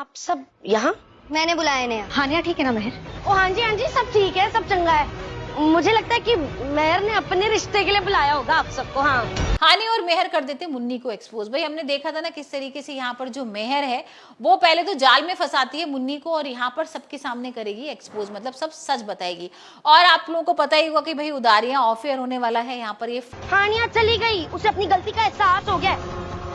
आप सब यहाँ? मैंने बुलाया इन्हें। हानिया ठीक है ना मेहर? ओ हाँ जी सब ठीक है, सब चंगा है। मुझे लगता है कि मेहर ने अपने रिश्ते के लिए बुलाया होगा आप सबको। हाँ, हानि और मेहर कर देते मुन्नी को एक्सपोज। भाई हमने देखा था ना किस तरीके से यहाँ पर जो मेहर है वो पहले तो जाल में फंसाती है मुन्नी को और यहाँ पर सबके सामने करेगी एक्सपोज, मतलब सब सच बताएगी। और आप लोगों को पता ही होगा कि भाई उदारियां ऑफेयर होने वाला है यहाँ पर। ये हानिया चली गई, उसे अपनी गलती का एहसास हो गया।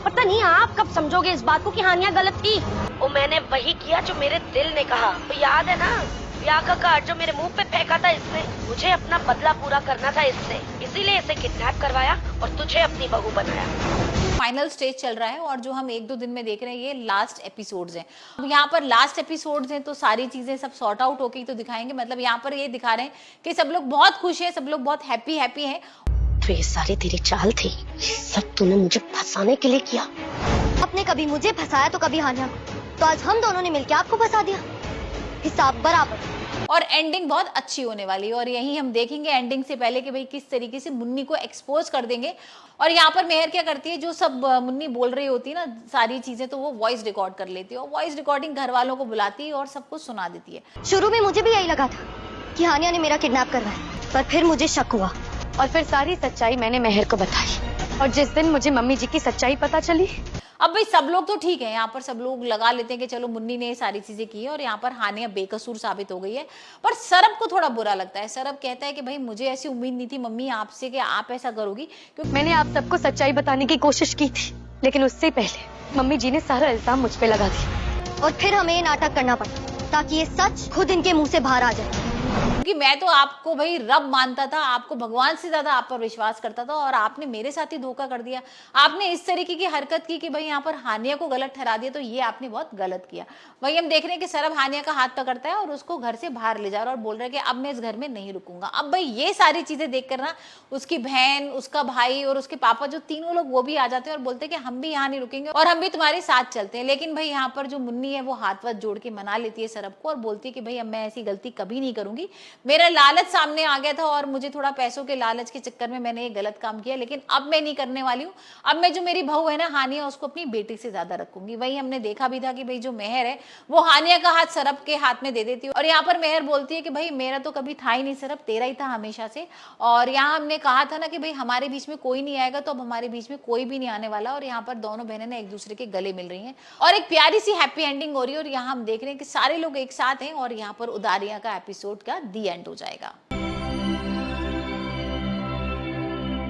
पता नहीं आप कब समझोगे इस बात को कि हानिया गलत थी। वो मैंने वही किया जो मेरे दिल ने कहा। तो याद है ना ब्याह का कार्ड जो मेरे मुंह पे फेंका था इसने? मुझे अपना बदला पूरा करना था इससे, इसीलिए इसे किडनैप करवाया और तुझे अपनी बहू बनाया। फाइनल स्टेज चल रहा है और जो हम 1-2 दिन में देख रहे हैं ये लास्ट एपिसोड्स हैं। अब यहाँ पर लास्ट एपिसोड्स हैं तो सारी चीजें सब सॉर्ट आउट होके ही तो दिखाएंगे। मतलब यहाँ पर ये दिखा रहे हैं कि सब लोग बहुत खुश हैं, सब लोग बहुत हैप्पी हैं। तो ये सारी तेरी चाल थी, सब तूने मुझे फंसाने के लिए किया। आपने कभी मुझे फंसाया तो कभी हानिया को, तो आज हम दोनों ने मिलकर आपको फंसा दिया। हिसाब बराबर। और एंडिंग बहुत अच्छी होने वाली है और यही हम देखेंगे एंडिंग से पहले कि भाई किस तरीके से मुन्नी को एक्सपोज कर देंगे। और यहाँ पर मेहर क्या करती है, जो सब मुन्नी बोल रही होती है ना सारी चीजें, तो वो वॉइस रिकॉर्ड कर लेती है और वॉइस रिकॉर्डिंग घर वालों को बुलाती है और सबको सुना देती है। शुरू में मुझे भी यही लगा था कि हानिया ने मेरा किडनैप करवाया, पर फिर मुझे शक हुआ और फिर सारी सच्चाई मैंने मेहर को बताई और जिस दिन मुझे मम्मी जी की सच्चाई पता चली। अब भाई सब लोग तो ठीक है, यहाँ पर सब लोग लगा लेते हैं कि चलो मुन्नी ने ये सारी चीजें की है और यहाँ पर हानिया बेकसूर साबित हो गई है। पर सरब को थोड़ा बुरा लगता है। सरब कहता है कि भाई मुझे ऐसी उम्मीद नहीं थी मम्मी आपसे कि आप ऐसा करोगी, क्योंकि मैंने आप सबको सच्चाई बताने की कोशिश की थी, लेकिन उससे पहले मम्मी जी ने सारा इल्जाम मुझ पे लगा दिया और फिर हमें ये नाटक करना पड़ा ताकि ये सच खुद इनके मुंह से बाहर आ जाए। क्योंकि मैं तो आपको भाई रब मानता था, आपको भगवान से ज्यादा आप पर विश्वास करता था और आपने मेरे साथ ही धोखा कर दिया। आपने इस तरीके की हरकत की कि भाई यहाँ पर हानिया को गलत ठहरा दिया, तो ये आपने बहुत गलत किया। वही हम देख रहे हैं कि सरब हानिया का हाथ पकड़ता है और उसको घर से बाहर ले जा रहा है और बोल रहा है कि अब मैं इस घर में नहीं रुकूंगा। अब भाई ये सारी चीजें देख कर ना उसकी बहन, उसका भाई और उसके पापा, जो तीनों लोग वो भी आ जाते हैं और बोलते हैं कि हम भी यहाँ नहीं रुकेंगे और हम भी तुम्हारे साथ चलते हैं। लेकिन भाई यहाँ पर जो मुन्नी है वो हाथ वाथ जोड़ के मना लेती है सरब को और बोलती है कि भाई अब मैं ऐसी गलती कभी नहीं करूंगी। मेरा लालच सामने आ गया था और मुझे थोड़ा पैसों के लालच के चक्कर में मैंने ये गलत काम किया, लेकिन अब मैं नहीं करने वाली हूँ। अब मैं जो मेरी बहू है ना हानिया, उसको अपनी बेटी से ज्यादा रखूंगी। वही हमने देखा भी था कि भाई जो मेहर है वो हानिया का हाथ सरब के हाथ में दे देती है और यहाँ पर मेहर बोलती है कि भाई मेरा तो कभी था ही नहीं सरब, तेरा ही था हमेशा से। और यहाँ हमने कहा था ना कि भाई हमारे बीच में कोई नहीं आएगा, तो अब हमारे बीच में कोई भी नहीं आने वाला। और यहाँ पर दोनों बहनें ना एक दूसरे के गले मिल रही हैं और एक प्यारी सी हैप्पी एंडिंग हो रही है। और यहाँ हम देख रहे हैं कि सारे लोग एक साथ हैं और यहाँ पर उदारियां का एपिसोड का दी एंड हो जाएगा।